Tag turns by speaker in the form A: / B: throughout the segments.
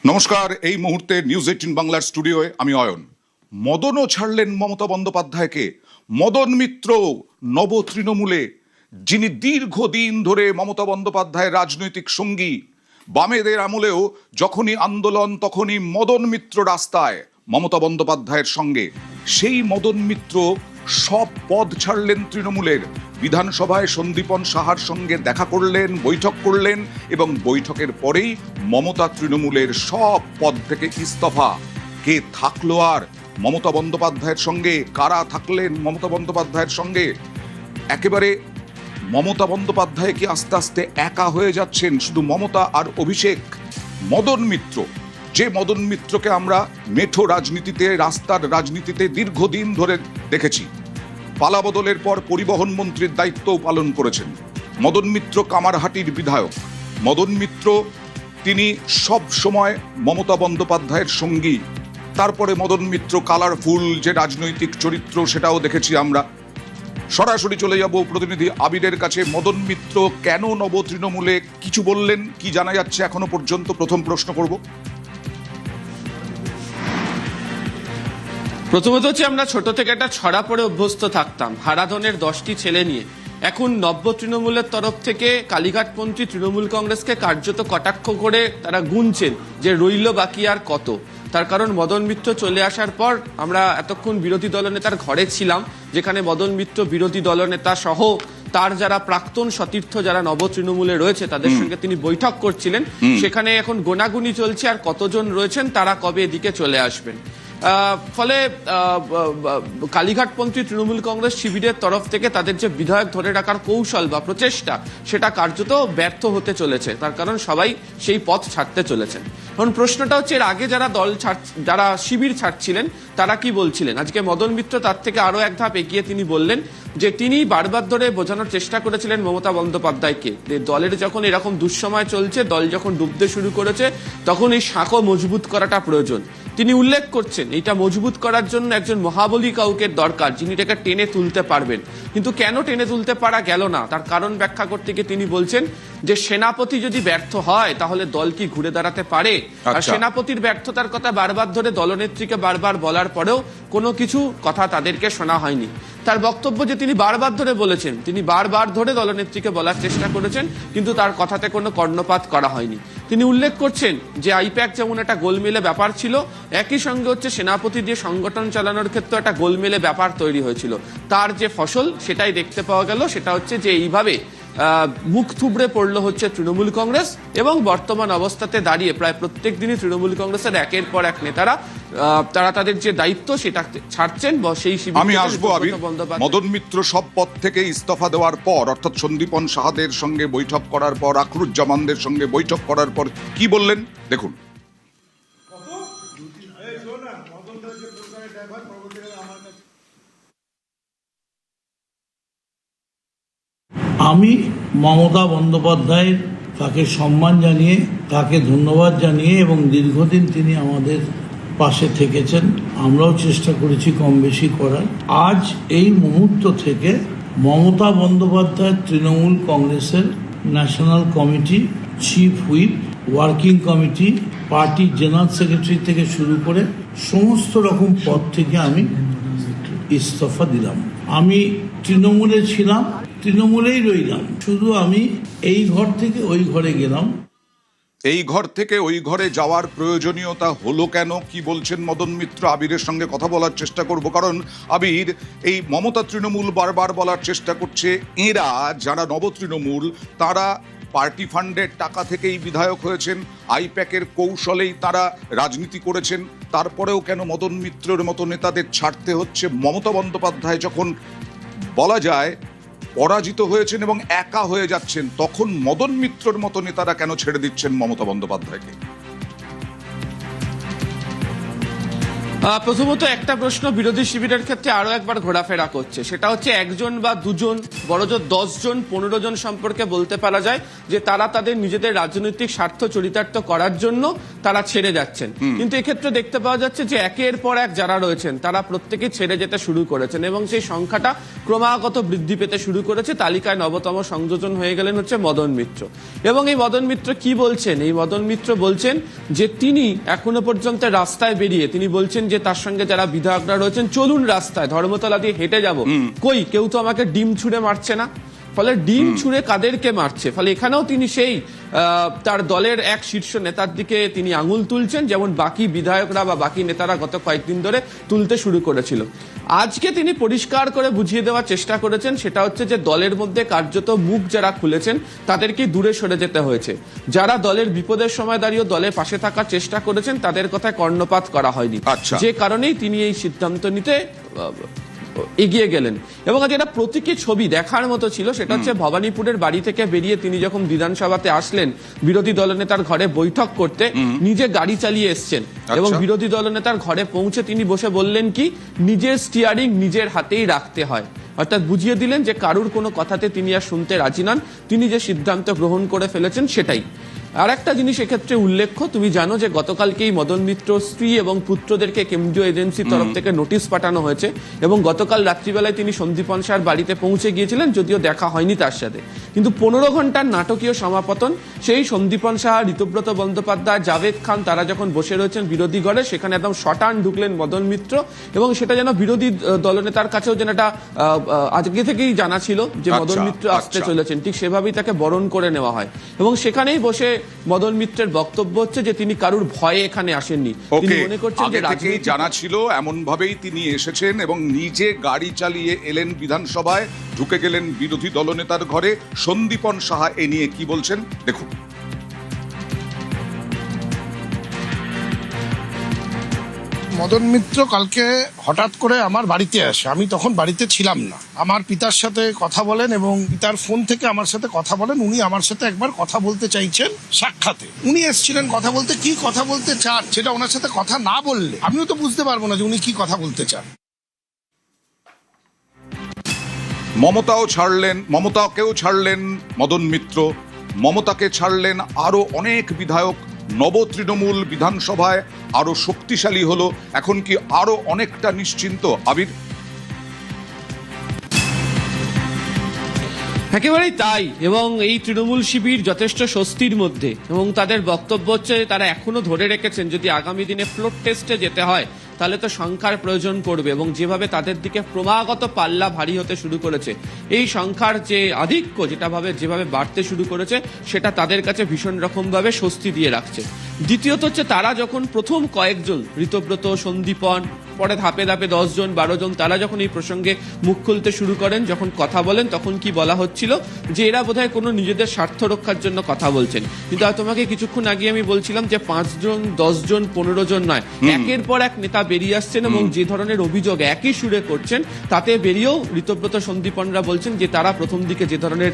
A: নমস্কার। এই মুহূর্তে নিউজ 18 বাংলার স্টুডিওয়ে আমি অয়ন। মদনও ছাড়লেন মমতা বন্দ্যোপাধ্যায়কে। মদন মিত্র নব তৃণমূলে, যিনি দীর্ঘদিন ধরে মমতা বন্দ্যোপাধ্যায়ের রাজনৈতিক সঙ্গী। বামেদের আমলেও যখনই আন্দোলন তখনই মদন মিত্র রাস্তায় মমতা বন্দ্যোপাধ্যায়ের সঙ্গে। সেই মদন মিত্র সব পদ ছাড়লেন তৃণমূলের। বিধানসভায় সন্দীপন সাহার সঙ্গে দেখা করলেন, বৈঠক করলেন এবং বৈঠকের পরেই মমতা তৃণমূলের সব পদ থেকে ইস্তফা। কে থাকলো আর মমতা বন্দ্যোপাধ্যায়ের সঙ্গে? কারা থাকলেন মমতা বন্দ্যোপাধ্যায়ের সঙ্গে? একেবারে মমতা বন্দ্যোপাধ্যায় কি আস্তে আস্তে একা হয়ে যাচ্ছেন? শুধু মমতা আর অভিষেক। মদন মিত্র, যে মদন মিত্রকে আমরা মেঠো রাজনীতিতে, রাস্তার রাজনীতিতে দীর্ঘদিন ধরে দেখেছি, পালাবদলের পর পরিবহন মন্ত্রীর দায়িত্বও পালন করেছেন। মদন মিত্র কামারহাটির বিধায়ক। মদন মিত্র তিনি সব সময় মমতা বন্দ্যোপাধ্যায়ের সঙ্গী। তারপরে মদন মিত্র কালারফুল যে রাজনৈতিক চরিত্র, সেটাও দেখেছি আমরা। সরাসরি চলে যাব প্রতিনিধি আবিরের কাছে। মদন মিত্র কেন নব তৃণমূলে কিছু বললেন, কি জানা যাচ্ছে এখনো পর্যন্ত? প্রথম প্রশ্ন করব।
B: প্রথমত হচ্ছে, আমরা ছোট থেকে একটা ছড়া পড়ে অভ্যস্ত থাকতাম হারাধনের 10টি ছেলে নিয়ে। এখন নব্য তৃণমূলের তরফ থেকে কালীঘাটপন্থী তৃণমূল কংগ্রেসকে কার্যত কটাক্ষ করে তারা গুনছেন যে রইল বাকি আর কত। তার কারণ মদন মিত্র চলে আসার পর আমরা এতক্ষণ বিরোধী দলনেতার ঘরে ছিলাম, যেখানে মদন মিত্র বিরোধী দলনেতা সহ তার যারা প্রাক্তন সতীর্থ যারা নব তৃণমূলে রয়েছে তাদের সঙ্গে তিনি বৈঠক করছিলেন। সেখানে এখন গোনাগুনি চলছে আর কতজন রয়েছেন, তারা কবে এদিকে চলে আসবেন। ফলে কালীঘাটপন্থী তৃণমূল কংগ্রেস শিবিরের তরফ থেকে তাদের যে বিধায়ক ধরে রাখার কৌশল বা প্রচেষ্টা, সেটা কার্যত ব্যর্থ হতে চলেছে। তার কারণ সবাই সেই পথ ছাড়তে চলেছেন। এখন প্রশ্নটা হচ্ছে, এর আগে যারা শিবির ছাড়ছিলেন তারা কি বলছিলেন? আজকে মদন মিত্র তার থেকে আরো এক ধাপ এগিয়ে তিনি বললেন যে তিনি বারবার ধরে বোঝানোর চেষ্টা করেছিলেন মমতা বন্দ্যোপাধ্যায়কে, দলের যখন এরকম দুঃসময় চলছে, দল যখন ডুবতে শুরু করেছে, তখন এই শাঁখো মজবুত করাটা প্রয়োজন। তিনি উল্লেখ করছেন এটা মজবুত করার জন্য একজন মহাবলী কাউকে দরকার, যিনি এটাকে টেনে তুলতে পারবেন। কিন্তু কেন টেনে তুলতে পারা গেল না, তার কারণ ব্যাখ্যা করতে গিয়ে তিনি বলছেন যে সেনাপতি যদি ব্যর্থ হয় তাহলে দল কি ঘুরে দাঁড়াতে পারে? আর সেনাপতির ব্যর্থতার কথা বারবার ধরে দলনেত্রীকে বারবার বলার পরেও কোনো কিছু কথা তাদেরকে শোনা হয়নি। তার বক্তব্য যে তিনি বারবার ধরে বলেছেন, তিনি বারবার ধরে দলনেত্রীকে বলার চেষ্টা করেছেন, কিন্তু তার কথাতে কোনো কর্ণপাত করা হয়নি। তিনি উল্লেখ করছেন যে আইপ্যাক যেমন একটা গোলমেলে ব্যাপার ছিল, একই সঙ্গে হচ্ছে সেনাপতি দিয়ে সংগঠন চালানোর ক্ষেত্রে একটা গোলমেলে ব্যাপার তৈরি হয়েছিল। তার যে ফসল সেটাই দেখতে পাওয়া গেল, সেটা হচ্ছে যে এইভাবে মুখ থুবড়ে পড়লো হচ্ছে তৃণমূল কংগ্রেস। এবং বর্তমান অবস্থাতে দাঁড়িয়ে প্রায় প্রত্যেক দিনই তৃণমূল কংগ্রেসের একের পর এক নেতারা তারা তাদের যে দায়িত্ব সেটা ছাড়ছেন। সেই
A: আমি আসবো মদন মিত্র সব পদ থেকে ইস্তফা দেওয়ার পর, অর্থাৎ সন্দীপন সাহাদের সঙ্গে বৈঠক করার পর, আখরুজ্জামানদের সঙ্গে বৈঠক করার পর কি বললেন দেখুন।
C: আমি মমতা বন্দ্যোপাধ্যায়ের তাকে সম্মান জানিয়ে, তাকে ধন্যবাদ জানিয়ে, এবং দীর্ঘদিন তিনি আমাদের পাশে থেকেছেন, আমরাও চেষ্টা করেছি কম বেশি করার। আজ এই মুহূর্ত থেকে মমতা বন্দ্যোপাধ্যায় তৃণমূল কংগ্রেসের national committee, chief whip, working committee, party general secretary থেকে শুরু করে সমস্ত রকম পদ থেকে আমি ইস্তফা দিলাম। আমি তৃণমূলে ছিলাম, তৃণমূলেই রইলাম, শুধু আমি এই ঘর থেকে ওই ঘরে গেলাম।
A: এই ঘর থেকে ওই ঘরে যাওয়ার প্রয়োজনীয়তা হলো কেন, কি বলছেন মদন মিত্র? আবিরের সঙ্গে কথা বলার চেষ্টা করব, কারণ আবির, এই মমতা তৃণমূল বারবার বলার চেষ্টা করছে এরা যারা নব তৃণমূল তারা পার্টি ফান্ডের টাকা থেকেই বিধায়ক হয়েছেন, আইপ্যাকের কৌশলেই তারা রাজনীতি করেছেন। তারপরেও কেন মদন মিত্রের মতো নেতাদের ছাড়তে হচ্ছে? মমতা বন্দ্যোপাধ্যায় যখন বলা যায় পরাজিত হয়েছেন এবং একা হয়ে যাচ্ছেন, তখন মদন মিত্রর মতো নেতারা কেন ছেড়ে দিচ্ছেন মমতা বন্দ্যোপাধ্যায়কে?
B: প্রথমত একটা প্রশ্ন বিরোধী শিবিরের ক্ষেত্রে আরো একবার ঘোরাফেরা করছে, সেটা হচ্ছে একজন বা দুজন বড়জোর 10 জন 15 জন সম্পর্কে বলতে পারা যায় যে তারা তাদের নিজেদের রাজনৈতিক স্বার্থ চরিতার্থ করার জন্য তারা ছেড়ে যাচ্ছেন। কিন্তু এক্ষেত্রে দেখতে পাওয়া যাচ্ছে যে একের পর এক যারা রয়েছেন তারা প্রত্যেকে ছেড়ে যেতে শুরু করেছেন এবং সেই সংখ্যাটা ক্রমাগত বৃদ্ধি পেতে শুরু করেছে। তালিকায় নবতম সংযোজন হয়ে গেলেন হচ্ছে মদন মিত্র। এবং এই মদন মিত্র কি বলছেন? এই মদন মিত্র বলছেন যে তিনি এখনো পর্যন্ত রাস্তায় বেরিয়ে তিনি বলছেন যে তার সঙ্গে যারা বিধায়করা রয়েছেন চলুন রাস্তায়, ধর্মতলা দিয়ে হেঁটে যাব, কই কেউ তো আমাকে ডিম ছুঁড়ে মারছে না। ফলে ডিম ছুঁড়ে কাদেরকে মারছে, ফলে এখানেও তিনি সেই তার দলের এক শীর্ষ নেতার দিকে তিনি আঙুল তুলছেন, যেমন বাকি বিধায়করা বা বাকি নেতারা গত কয়েকদিন ধরে তুলতে শুরু করেছিল। আজকে তিনি পরিষ্কার করে বুঝিয়ে দেওয়ার চেষ্টা করেছেন, সেটা হচ্ছে যে দলের মধ্যে কার্যত মুখ যারা খুলেছেন তাদেরকে দূরে সরে যেতে হয়েছে। যারা দলের বিপদের সময় দাঁড়িয়ে দলের পাশে থাকার চেষ্টা করেছেন তাদের কথায় কর্ণপাত করা হয়নি, যে কারণেই তিনি এই সিদ্ধান্ত নিতে এগিয়ে গেলেন। এবং যেটা প্রতীকী ছবি দেখার মতো ছিল সেটা হচ্ছে ভবানীপুরের বাড়ি থেকে বেরিয়ে তিনি যখন বিধানসভাতে আসলেন বিরোধী দলনেতার ঘরে বৈঠক করতে, নিজে গাড়ি চালিয়ে এসছেন এবং বিরোধী দলনেতার ঘরে পৌঁছে তিনি বসে বললেন কি নিজের স্টিয়ারিং নিজের হাতেই রাখতে হয়, অর্থাৎ বুঝিয়ে দিলেন যে কারুর কোনো কথাতে তিনি আর শুনতে রাজি নন, তিনি যে সিদ্ধান্ত গ্রহণ করে ফেলেছেন সেটাই। আর একটা জিনিস এক্ষেত্রে উল্লেখ্য, তুমি জানো যে গতকালকেই মদন মিত্র স্ত্রী এবং পুত্রদেরকে কেন্দ্রীয় এজেন্সির তরফ থেকে নোটিশ পাঠানো হয়েছে এবং গতকাল রাত্রিবেলায় তিনি সন্দীপন শাহর বাড়িতে পৌঁছে গিয়েছিলেন, যদিও দেখা হয়নি তার সাথে। কিন্তু 15 ঘন্টার নাটকীয় সমাপতন, সেই সন্দীপন শাহ, ঋতব্রত বন্দ্যোপাধ্যায়, জাভেদ খান তারা যখন বসে রয়েছেন বিরোধী ঘরে, সেখানে একদম শটান ঢুকলেন মদন মিত্র এবং সেটা যেন বিরোধী দলনেতার কাছেও যেন এটা আজকে থেকেই জানা ছিল যে মদন মিত্র আসতে চলেছেন, ঠিক সেভাবেই তাকে বরণ করে নেওয়া হয়। এবং সেখানেই বসে মদন মিত্রের বক্তব্য হচ্ছে যে তিনি কারুর ভয়ে এখানে আসেননি, তিনি মনে করছেন যে
A: রাজনীতি জানা ছিল, এমন ভাবেই তিনি এসেছেন এবং নিজে গাড়ি চালিয়ে এলেন বিধানসভায়, ঢুকে গেলেন বিরোধী দলনেতার ঘরে। সন্দীপন সাহা এ নিয়ে কি বলছেন দেখুন।
D: মদন মিত্র কালকে হঠাৎ করে আমার বাড়িতে আসে, আমি তখন বাড়িতে ছিলাম না। আমার পিতার সাথে কথা বলেন এবং পিতার ফোন থেকে আমার সাথে কথা বলেন। উনি আমার সাথে একবার কথা বলতে চাইছেন সাক্ষাতে। উনি এসেছিলেন কথা বলতে, কি কথা বলতে চান সেটা ওনার সাথে কথা না বললে আমিও তো বুঝতে পারবো না যে উনি কি কথা বলতে চান।
A: মমতাকেও ছাড়লেন মদন মিত্র, মমতাকে ছাড়লেন আরো অনেক বিধায়ক। নব তৃণমূল বিধানসভায় আরো শক্তিশালী হলো, এখন কি আরো অনেকটা নিশ্চিন্ত আবির?
B: একেবারেই তাই। এবং এই তৃণমূল শিবির যথেষ্ট স্বস্তির মধ্যে এবং তাদের বক্তব্য হচ্ছে তারা এখনো ধরে রেখেছেন যদি আগামী দিনে ফ্লোর টেস্টে যেতে হয় তাহলে তো সংখ্যার প্রয়োজন পড়বে এবং যেভাবে তাদের দিকে ক্রমাগত পাল্লা ভারী হতে শুরু করেছে, এই সংখ্যার যে আধিক্য যেভাবে বাড়তে শুরু করেছে সেটা তাদের কাছে ভীষণ রকমভাবে স্বস্তি দিয়ে রাখছে। দ্বিতীয়ত হচ্ছে তারা যখন প্রথম কয়েকজন ঋতব্রত, সন্দীপন, পরে ধাপে ধাপে 10 জন 12 জন তারা যখন এই প্রসঙ্গে মুখ খুলতে শুরু করেন, যখন কথা বলেন, তখন কি বলা হচ্ছিল যে এরা বোধহয় কোনো নিজেদের স্বার্থ রক্ষার জন্য কথা বলছেন। কিন্তু তোমাকে কিছুক্ষণ আগে আমি বলছিলাম যে 5 জন 10 জন 15 জন নয়, একের পর এক নেতা বেরিয়ে আসছেন এবং যে ধরনের অভিযোগ একই সুরে করছেন তাতে বেরিয়েও ঋতব্রত, সন্দীপনরা বলছেন যে তারা প্রথম দিকে যে ধরনের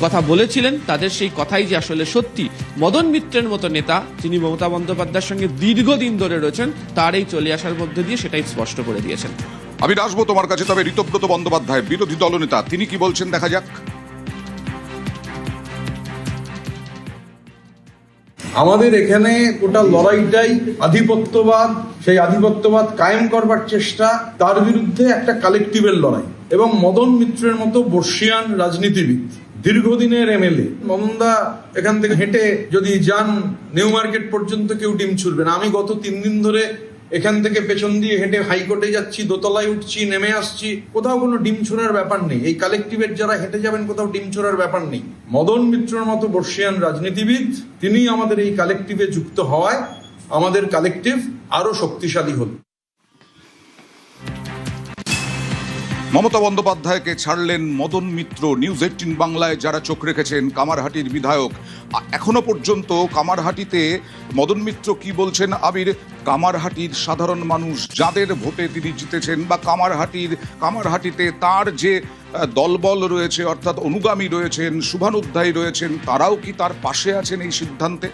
B: কথা বলেছিলেন তাদের সেই কথাই যে আসলে সত্যি। মদন মিত্রের মতো নেতা যিনি মমতা বন্দ্যোপাধ্যায়ের সঙ্গে দীর্ঘদিন ধরে রয়েছেন তার এই চলে আসার মধ্যে দিয়ে সেটাই স্পষ্ট করে দিয়েছেন।
A: আমি আসবো তোমার কাছে, তবে ঋতব্রত বন্দ্যোপাধ্যায় বিরোধী দলনেতা তিনি কি বলছেন দেখা যাক।
E: আমাদের এখানে গোটা লড়াইটাই আধিপত্যবাদ, সেই আধিপত্যবাদ কায়েম করবার চেষ্টা, তার বিরুদ্ধে একটা কালেকটিভের লড়াই। এবং মদন মিত্রের মতো বর্ষিয়ান রাজনীতিবিদ, দীর্ঘদিনের এমএলএ, মমদা এখান থেকে হেঁটে যদি যান নিউ মার্কেট পর্যন্ত কেউ ডিম ছুড়বে না। আমি গত 3 দিন ধরে এখান থেকে পেছন দিয়ে হেঁটে হাইকোর্টে যাচ্ছি, দোতলায় উঠছি, নেমে আসছি, কোথাও কোনো ডিম ছোড়ার ব্যাপার নেই। এই কালেকটিভের যারা হেঁটে যাবেন কোথাও ডিম ছোড়ার ব্যাপার নেই। মদন মিত্রের মতো বর্ষিয়ান রাজনীতিবিদ তিনি আমাদের এই কালেকটিভে যুক্ত হওয়ায় আমাদের কালেকটিভ আরো শক্তিশালী হল।
A: মমতা বন্দ্যোপাধ্যায়কে ছাড়লেন মদন মিত্র। নিউজ 18 বাংলায় যারা চোখ রেখেছেন কামারহাটির বিধায়ক, এখনো পর্যন্ত কামারহাটিতে মদন মিত্র কি বলছেন আবির? কামারহাটির সাধারণ মানুষ যাদের ভোটে তিনি জিতেছেন বা কামারহাটিতে তার যে দলবল রয়েছে, অর্থাৎ অনুগামী রয়েছেন, শুভানুধ্যায়ী রয়েছেন, তারাও কি তার পাশে আছেন এই সিদ্ধান্তে?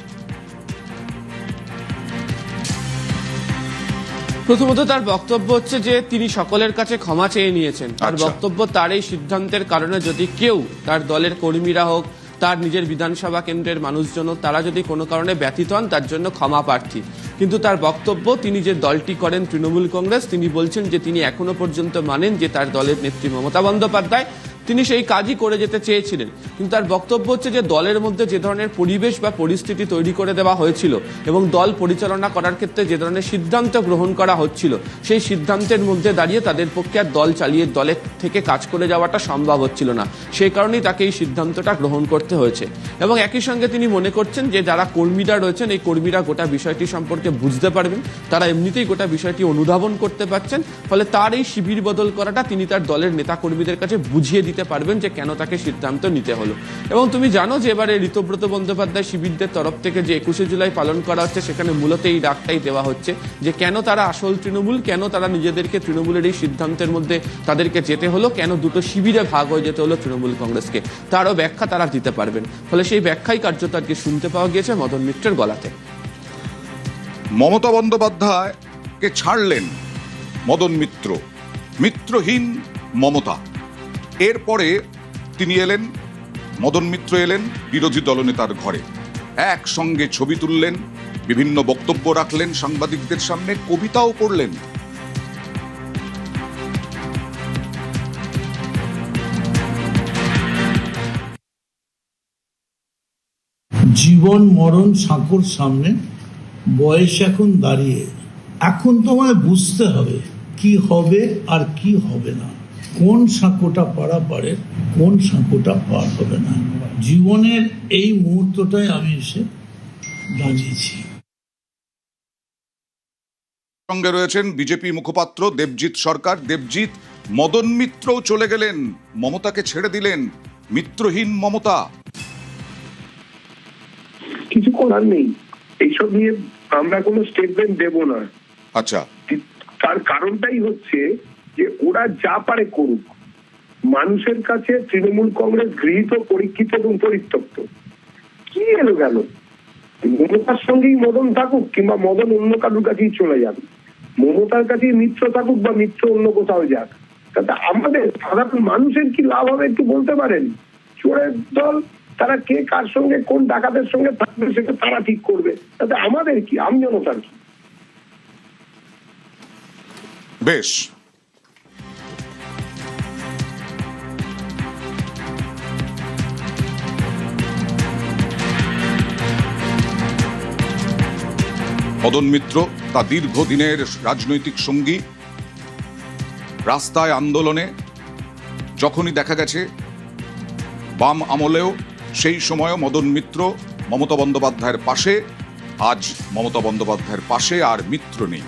B: প্রথমত তার বক্তব্য হচ্ছে যে তিনি সকলের কাছে ক্ষমা চেয়ে নিয়েছেন। তার
A: আচ্ছা।
B: বক্তব্য তার এই সিদ্ধান্তের কারণে যদি কেউ, তার দলের কর্মীরা হোক, তার নিজের বিধানসভা কেন্দ্রের মানুষজন হোক, তারা যদি কোনো কারণে ব্যথিত হন তার জন্য ক্ষমা প্রার্থী। কিন্তু তার বক্তব্য, তিনি যে দলটি করেন তৃণমূল কংগ্রেস, তিনি বলছেন যে তিনি এখনো পর্যন্ত মানেন যে তার দলের নেত্রী মমতা বন্দ্যোপাধ্যায় তিনি সেই কাজই করে যেতে চেয়েছিলেন। কিন্তু তার বক্তব্য হচ্ছে যে দলের মধ্যে যে ধরনের পরিবেশ বা পরিস্থিতি তৈরি করে দেওয়া হয়েছিল এবং দল পরিচালনা করার ক্ষেত্রে যে ধরনের সিদ্ধান্ত গ্রহণ করা হচ্ছিল, সেই সিদ্ধান্তের মধ্যে দাঁড়িয়ে তাদের পক্ষে আর দল চালিয়ে দলের থেকে কাজ করে যাওয়াটা সম্ভব হচ্ছিল না। সেই কারণেই তাকে এই সিদ্ধান্তটা গ্রহণ করতে হয়েছে। এবং একই সঙ্গে তিনি মনে করছেন যে যারা কর্মীরা রয়েছেন, এই কর্মীরা গোটা বিষয়টি সম্পর্কে বুঝতে পারবেন, তারা এমনিতেই গোটা বিষয়টি অনুধাবন করতে পারছেন। ফলে তার এই শিবির বদল করাটা তিনি তার দলের নেতা কর্মীদের কাছে বুঝিয়ে দিতে পারবেন যে কেন তাকে সিদ্ধান্ত নিতে হলো। এবং তুমি জানো যে এবারে ঋতব্রত বন্দ্যোপাধ্যায় শিবিরদের তরফ থেকে যে 21শে জুলাই পালন করা হচ্ছে, সেখানে মূলত এই ডাকটাই দেওয়া হচ্ছে যে কেন তারা আসল তৃণমূল, কেন তারা নিজেদেরকে তৃণমূলের এই সিদ্ধান্তের মধ্যে তাদেরকে যেতে হলো, কেন দুটো শিবিরে ভাগ হয়ে যেতে হলো তৃণমূল কংগ্রেসকে, তারও ব্যাখ্যা তারা দিতে পারবেন। ফলে সেই ব্যাখ্যাই কার্যত আজকে শুনতে পাওয়া গিয়েছে মদন মিত্রের গলাতে।
A: মমতা বন্দ্যোপাধ্যায়কে ছাড়লেন মদন মিত্র, মিত্রহীন মমতা। এরপরে তিনি এলেন, মদন মিত্র এলেন বিরোধী দলনেতার ঘরে, একসঙ্গে ছবি তুললেন, বিভিন্ন বক্তব্য রাখলেন সাংবাদিকদের সামনে, কবিতাও পড়লেন।
C: জীবন মরণ সাঁকোর সামনে, বয়স এখন দাঁড়িয়ে। এখন তোমায় বুঝতে হবে কি হবে আর কি হবে না, কোন সাঁকোটা পারাপারের, কোন সাঁকোটা পার হবে না। জীবনের এই মুহূর্তটাই আমি এসে দাঁড়িয়েছি।
A: সঙ্গে রয়েছেন বিজেপি মুখপাত্র দেবজিৎ সরকার। দেবজিৎ, মদন মিত্রও চলে গেলেন, মমতাকে ছেড়ে দিলেন, মিত্রহীন মমতা।
F: কিছু করার নেই, এইসব নিয়ে আমরা কোনো স্টেটমেন্ট দেব না।
A: আচ্ছা,
F: তার কারণটাই হচ্ছে যে ওরা যা পারে করুক, মানুষের কাছে তৃণমূল কংগ্রেস গৃহীত, পরীক্ষিত এবং পরিত্যক্ত। কি এলো গেল, মমতার সঙ্গেই মদন থাকুক কিংবা মদন অন্য কারোর কাছেই চলে যাবে, মমতার কাছেই মিত্র থাকুক বা মিত্র অন্য কোথাও যাক, তাতে আমাদের সাধারণ মানুষের কি লাভ হবে একটু বলতে পারেন? চোরের দল, তারা কে কার সঙ্গে কোন ডাকাতের সঙ্গে থাকবে সেটা তারা ঠিক করবে, তাতে আমাদের কি, আমজনতার কি?
A: বেশ। মদন মিত্র তা দীর্ঘদিনের রাজনৈতিক সঙ্গী, রাস্তায় আন্দোলনে যখনই দেখা গেছে বাম আমলেও, সেই সময়ও মদন মিত্র মমতা বন্দ্যোপাধ্যায়ের পাশে। আজ মমতা বন্দ্যোপাধ্যায়ের পাশে আর মিত্র নেই।